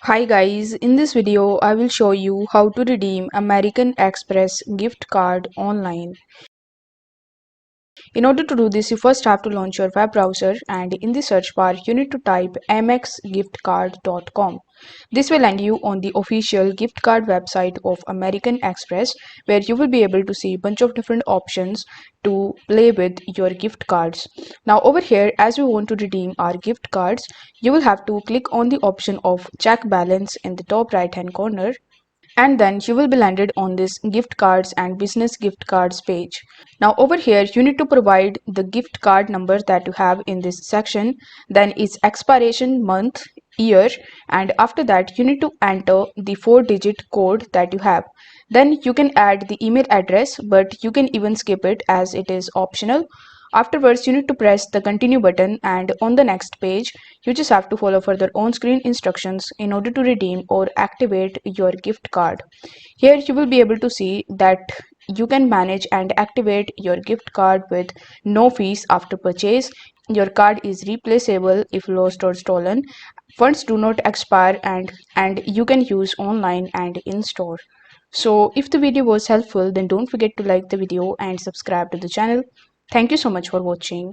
Hi guys, in this video I will show you how to redeem American Express gift card online. In order to do this, you first have to launch your web browser and in the search bar you need to type mxgiftcard.com. This will land you on the official gift card website of American Express where you will be able to see a bunch of different options to play with your gift cards. Now over here, as we want to redeem our gift cards, you will have to click on the option of check balance in the top right hand corner, and then you will be landed on this gift cards and business gift cards page. Now over here you need to provide the gift card number that you have in this section, then its expiration month, year, and after that you need to enter the 4-digit code that you have. Then you can add the email address, but you can even skip it as it is optional. Afterwards, you need to press the continue button, and on the next page, you just have to follow further on-screen instructions in order to redeem or activate your gift card. Here you will be able to see that you can manage and activate your gift card with no fees after purchase. Your card is replaceable if lost or stolen. Funds do not expire and you can use online and in store. So if the video was helpful, then don't forget to like the video and subscribe to the channel. Thank you so much for watching.